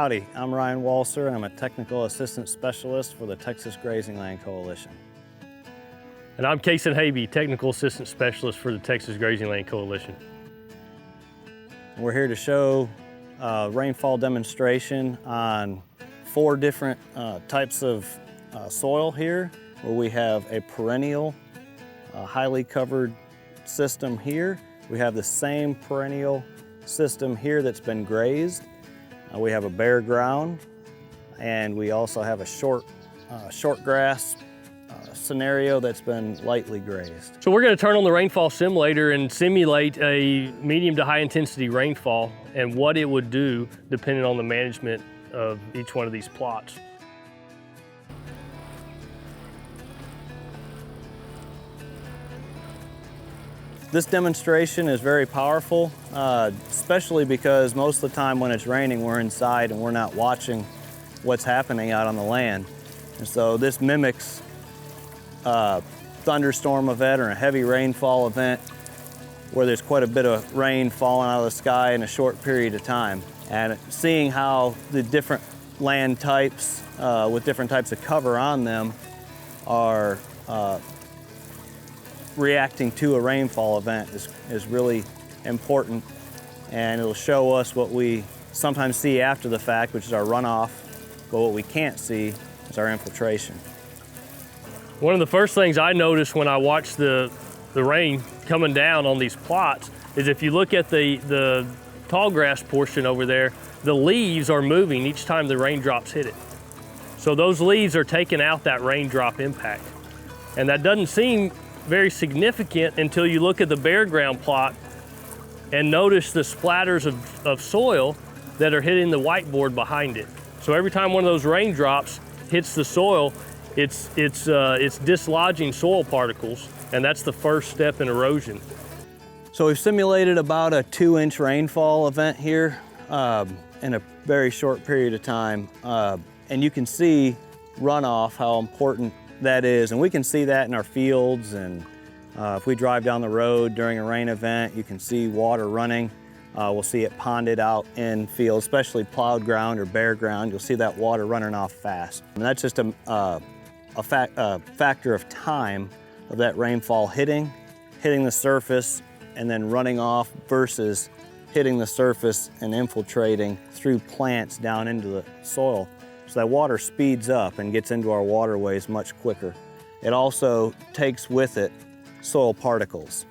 Howdy, I'm Ryan Walser, and I'm a Technical Assistant Specialist for the Texas Grazing Land Coalition. And I'm Kason Habe, Technical Assistant Specialist for the Texas Grazing Land Coalition. We're here to show a rainfall demonstration on 4 different types of soil here, where we have a perennial, highly covered system here. We have the same perennial system here that's been grazed. We have a bare ground, and we also have a short grass scenario that's been lightly grazed. So we're going to turn on the rainfall simulator and simulate a medium to high intensity rainfall and what it would do depending on the management of each one of these plots. This demonstration is very powerful, especially because most of the time when it's raining, we're inside and we're not watching what's happening out on the land. And so this mimics a thunderstorm event or a heavy rainfall event where there's quite a bit of rain falling out of the sky in a short period of time. And seeing how the different land types with different types of cover on them are reacting to a rainfall event is really important, and it'll show us what we sometimes see after the fact, which is our runoff, but what we can't see is our infiltration. One of the first things I noticed when I watched the rain coming down on these plots is if you look at the tall grass portion over there, the leaves are moving each time the raindrops hit it. So those leaves are taking out that raindrop impact. And that doesn't seem very significant until you look at the bare ground plot and notice the splatters of soil that are hitting the whiteboard behind it. So every time one of those raindrops hits the soil, it's dislodging soil particles, and that's the first step in erosion. So we've simulated about a 2-inch rainfall event here in a very short period of time, and you can see runoff, how important that is, and we can see that in our fields, and if we drive down the road during a rain event, you can see water running. We'll see it ponded out in fields, especially plowed ground or bare ground. You'll see that water running off fast. And that's just a factor of time of that rainfall hitting the surface and then running off versus hitting the surface and infiltrating through plants down into the soil. So that water speeds up and gets into our waterways much quicker. It also takes with it soil particles.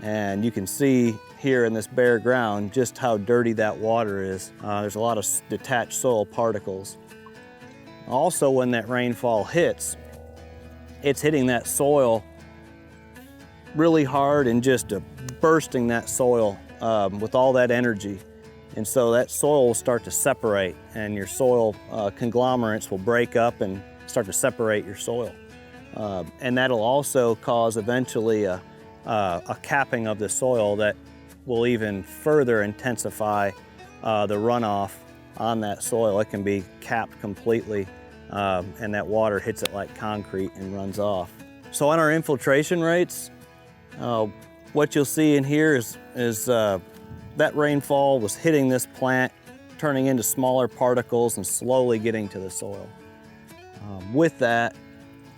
And you can see here in this bare ground just how dirty that water is. There's a lot of detached soil particles. Also, when that rainfall hits, it's hitting that soil really hard and just bursting that soil with all that energy. And so that soil will start to separate, and your soil conglomerates will break up and start to separate your soil. And that'll also cause eventually a capping of the soil that will even further intensify the runoff on that soil. It can be capped completely, and that water hits it like concrete and runs off. So on our infiltration rates, what you'll see in here is that rainfall was hitting this plant, turning into smaller particles and slowly getting to the soil. With that,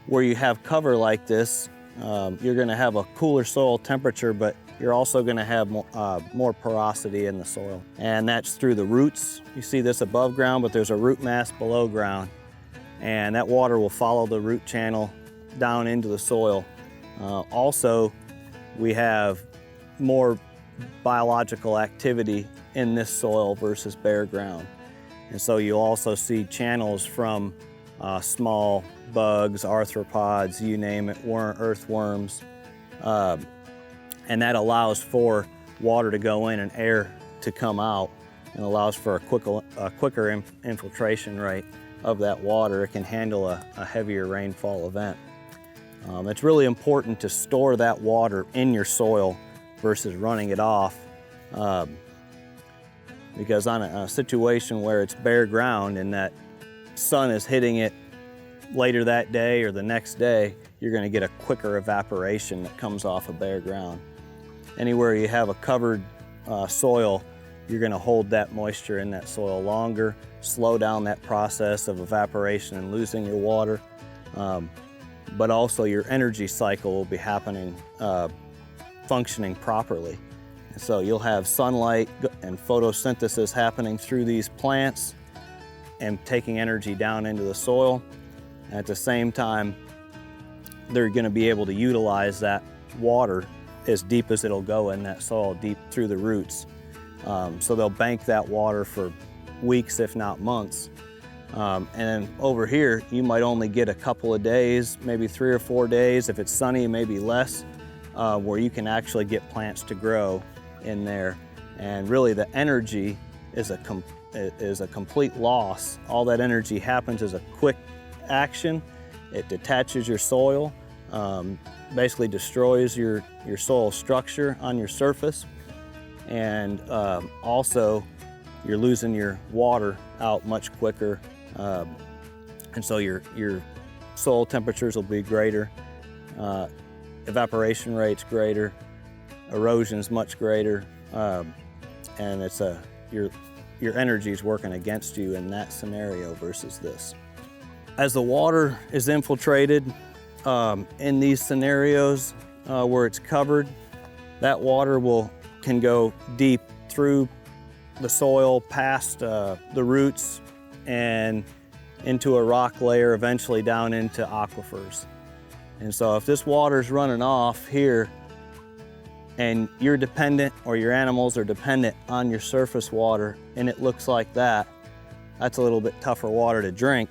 where you have cover like this, you're going to have a cooler soil temperature, but you're also going to have more porosity in the soil. And that's through the roots. You see this above ground, but there's a root mass below ground. And that water will follow the root channel down into the soil. Also, we have more biological activity in this soil versus bare ground. And so you'll also see channels from small bugs, arthropods, you name it, earthworms. And that allows for water to go in and air to come out, and allows for a quicker infiltration rate of that water. It can handle a heavier rainfall event. It's really important to store that water in your soil versus running it off, because on a situation where it's bare ground and that sun is hitting it later that day or the next day, you're going to get a quicker evaporation that comes off of bare ground. Anywhere you have a covered soil, you're gonna hold that moisture in that soil longer, slow down that process of evaporation and losing your water. But also your energy cycle will be happening, functioning properly. And so you'll have sunlight and photosynthesis happening through these plants and taking energy down into the soil. And at the same time, they're gonna be able to utilize that water as deep as it'll go in that soil, deep through the roots. So they'll bank that water for weeks, if not months. And then over here, you might only get a couple of days, maybe 3 or 4 days. If it's sunny, maybe less, where you can actually get plants to grow in there. And really the energy is a complete loss. All that energy happens as a quick action. It detaches your soil, basically destroys your soil structure on your surface. And also you're losing your water out much quicker. And so your soil temperatures will be greater, evaporation rate's greater, erosion's much greater, and it's your energy is working against you in that scenario versus this. As the water is infiltrated in these scenarios where it's covered, that water can go deep through the soil, past the roots, and into a rock layer, eventually down into aquifers. And so if this water's running off here and you're dependent, or your animals are dependent on your surface water, and it looks like that, that's a little bit tougher water to drink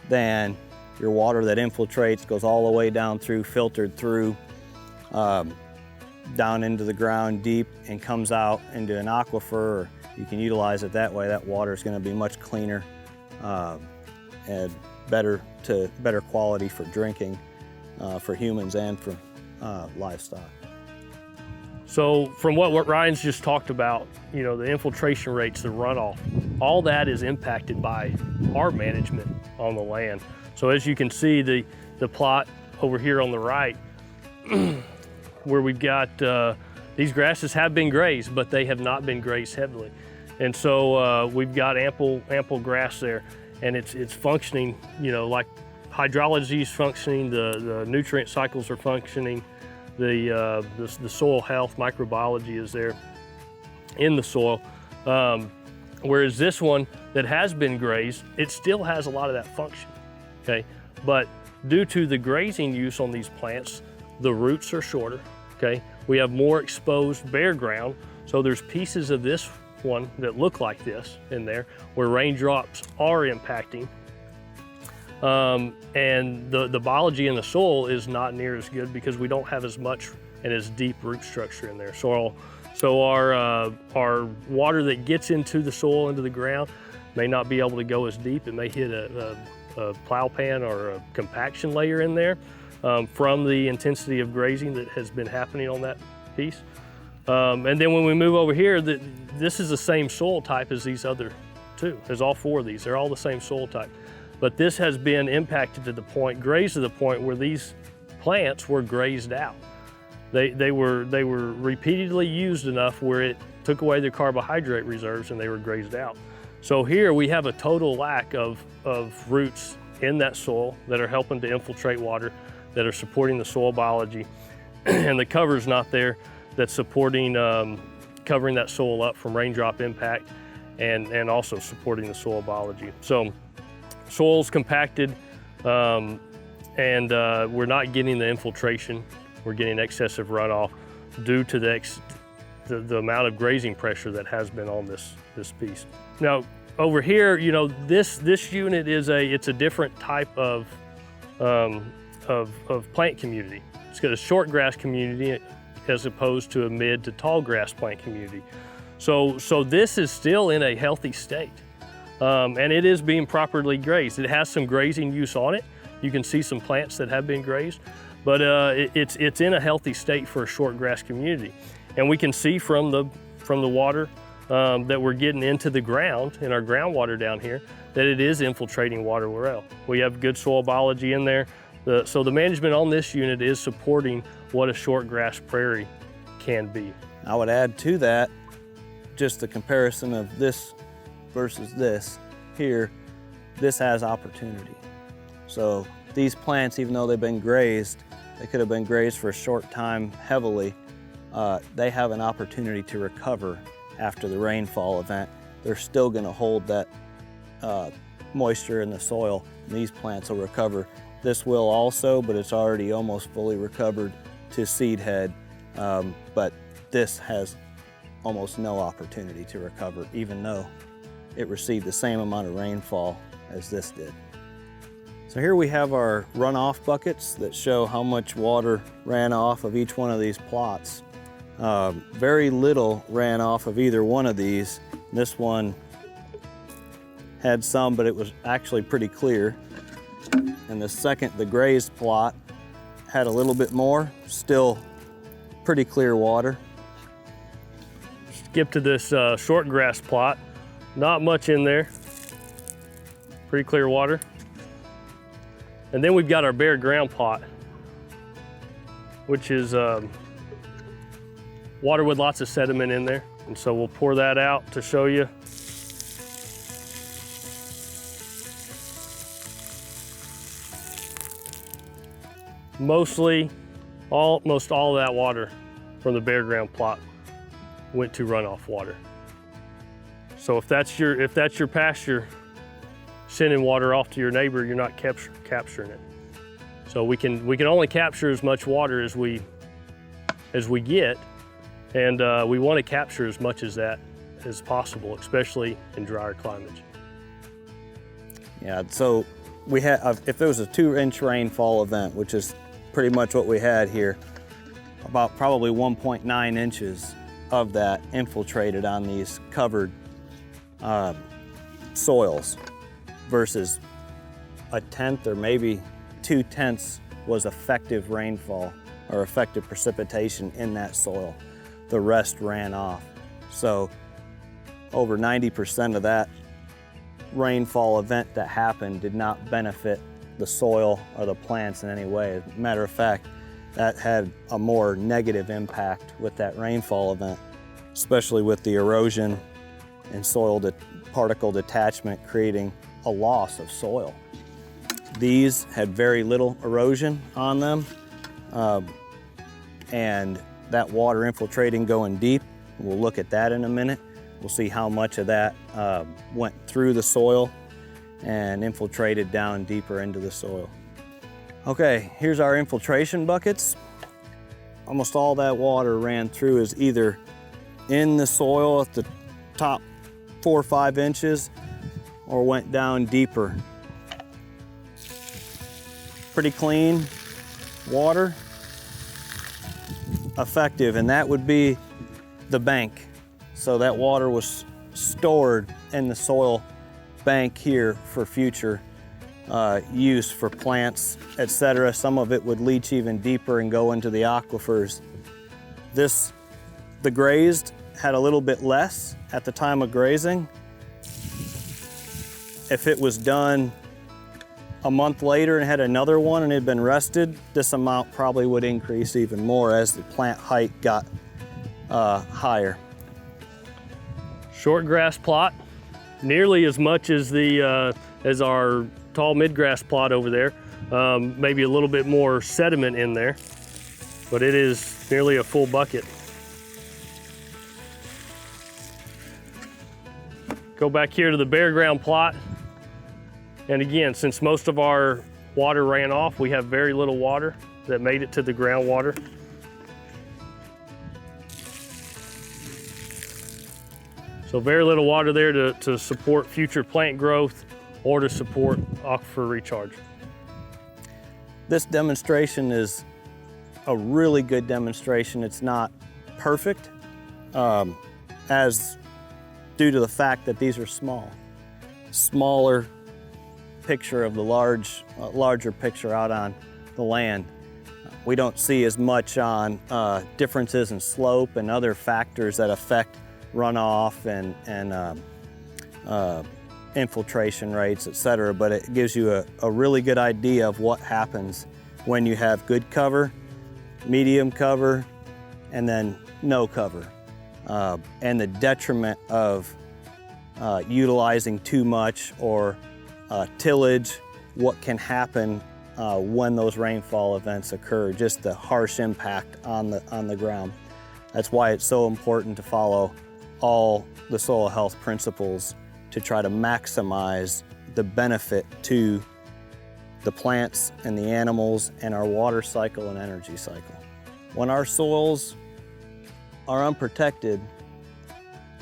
than your water that infiltrates, goes all the way down through, filtered through, down into the ground deep, and comes out into an aquifer, or you can utilize it that way. That water is going to be much cleaner and better quality for drinking for humans and for livestock. So from what Ryan's just talked about, the infiltration rates, the runoff, all that is impacted by our management on the land. So as you can see, the plot over here on the right, where we've got, these grasses have been grazed, but they have not been grazed heavily. And so we've got ample grass there, and it's functioning, like hydrology is functioning, the nutrient cycles are functioning, the soil health, microbiology is there in the soil. Whereas this one that has been grazed, it still has a lot of that function, okay? But due to the grazing use on these plants, the roots are shorter, okay? We have more exposed bare ground, so there's pieces of this one that look like this in there where raindrops are impacting. And the biology in the soil is not near as good because we don't have as much and as deep root structure in there. So our water that gets into the soil, into the ground, may not be able to go as deep. It may hit a plow pan or a compaction layer in there from the intensity of grazing that has been happening on that piece. And then when we move over here, this is the same soil type as these other two, as all 4 of these. They're all the same soil type. But this has been impacted to the point, grazed to the point where these plants were grazed out. They were repeatedly used enough where it took away their carbohydrate reserves and they were grazed out. So here we have a total lack of roots in that soil that are helping to infiltrate water, that are supporting the soil biology, and the cover's not there that's supporting, covering that soil up from raindrop impact and also supporting the soil biology. So soil's compacted and we're not getting the infiltration. We're getting excessive runoff due to the amount of grazing pressure that has been on this piece. Now over here, this unit it's a different type of plant community. It's got a short grass community as opposed to a mid to tall grass plant community. So this is still in a healthy state. And it is being properly grazed. It has some grazing use on it. You can see some plants that have been grazed, but it's in a healthy state for a short grass community. And we can see from the water that we're getting into the ground, in our groundwater down here, that it is infiltrating water well. We have good soil biology in there. So the management on this unit is supporting what a short grass prairie can be. I would add to that, just the comparison of this versus this here, this has opportunity. So these plants, even though they've been grazed, they could have been grazed for a short time heavily, they have an opportunity to recover after the rainfall event. They're still gonna hold that moisture in the soil, and these plants will recover. This will also, but it's already almost fully recovered to seed head, but this has almost no opportunity to recover, even though it received the same amount of rainfall as this did. So here we have our runoff buckets that show how much water ran off of each one of these plots. Very little ran off of either one of these. This one had some, but it was actually pretty clear. And the grazed plot had a little bit more, still pretty clear water. Skip to this short grass plot. Not much in there. Pretty clear water. And then we've got our bare ground plot, which is water with lots of sediment in there. And so we'll pour that out to show you. Almost all of that water from the bare ground plot went to runoff water. So if that's your pasture, sending water off to your neighbor, you're not capturing it. So we can only capture as much water as we get, and we want to capture as much as that as possible, especially in drier climates. Yeah. So we had, if there was a 2-inch rainfall event, which is pretty much what we had here, about probably 1.9 inches of that infiltrated on these covered soils, versus 1/10 or maybe 2/10 was effective rainfall or effective precipitation in that soil. The rest ran off. So over 90% of that rainfall event that happened did not benefit the soil or the plants in any way. As a matter of fact, that had a more negative impact with that rainfall event, especially with the erosion and soil particle detachment, creating a loss of soil. These had very little erosion on them, and that water infiltrating going deep, we'll look at that in a minute. We'll see how much of that went through the soil and infiltrated down deeper into the soil. Okay, here's our infiltration buckets. Almost all that water ran through is either in the soil at the top 4 or 5 inches or went down deeper. Pretty clean water, effective, and that would be the bank. So that water was stored in the soil bank here for future use for plants, etc. Some of it would leach even deeper and go into the aquifers. The grazed had a little bit less at the time of grazing. If it was done a month later and had another one and it had been rested, this amount probably would increase even more as the plant height got higher. Short grass plot, nearly as much as as our tall midgrass plot over there. Maybe a little bit more sediment in there, but it is nearly a full bucket. Go back here to the bare ground plot. And again, since most of our water ran off, we have very little water that made it to the groundwater. So very little water there to support future plant growth or to support aquifer recharge. This demonstration is a really good demonstration. It's not perfect, as due to the fact that these are smaller picture of the larger picture out on the land. We don't see as much on differences in slope and other factors that affect runoff and infiltration rates, etc. But it gives you a really good idea of what happens when you have good cover, medium cover, and then no cover. and the detriment of utilizing too much or tillage, what can happen when those rainfall events occur, just the harsh impact on the ground. That's why it's so important to follow all the soil health principles to try to maximize the benefit to the plants and the animals and our water cycle and energy cycle. When our soils are unprotected,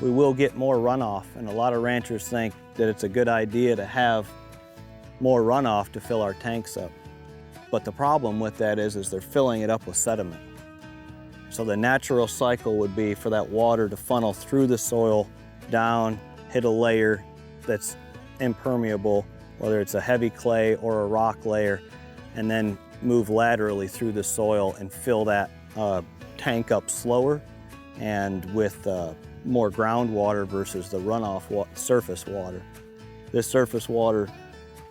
we will get more runoff, and a lot of ranchers think that it's a good idea to have more runoff to fill our tanks up. But the problem with that is they're filling it up with sediment. So the natural cycle would be for that water to funnel through the soil, down, hit a layer that's impermeable, whether it's a heavy clay or a rock layer, and then move laterally through the soil and fill that tank up slower and with more groundwater versus the runoff surface water. This surface water,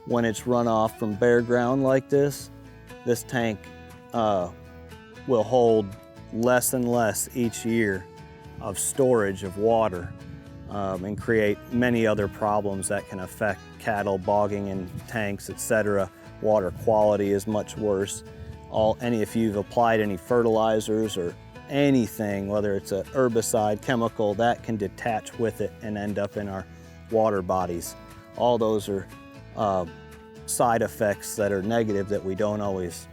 when it's runoff from bare ground like this tank will hold less and less each year of storage of water and create many other problems that can affect cattle, bogging in tanks, etc. Water quality is much worse. If you've applied any fertilizers or anything, whether it's a herbicide, chemical, that can detach with it and end up in our water bodies. All those are side effects that are negative that we don't always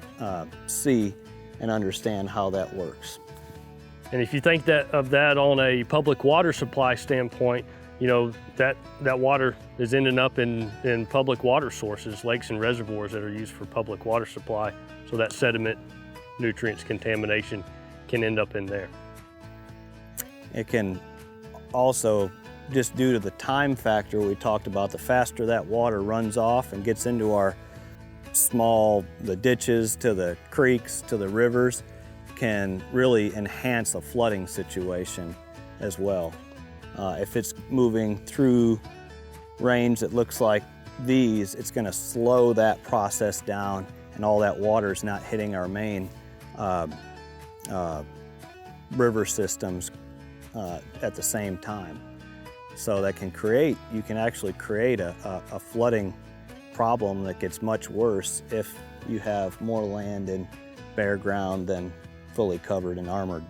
see and understand how that works. And if you think of that on a public water supply standpoint, you know, that water is ending up in public water sources, lakes and reservoirs that are used for public water supply. So that sediment, nutrients, contamination can end up in there. It can also, just due to the time factor we talked about, the faster that water runs off and gets into our the ditches to the creeks to the rivers, can really enhance a flooding situation as well. If it's moving through range that looks like these, it's going to slow that process down, and all that water is not hitting our main river systems at the same time. So that you can actually create a flooding problem that gets much worse if you have more land in bare ground than fully covered and armored.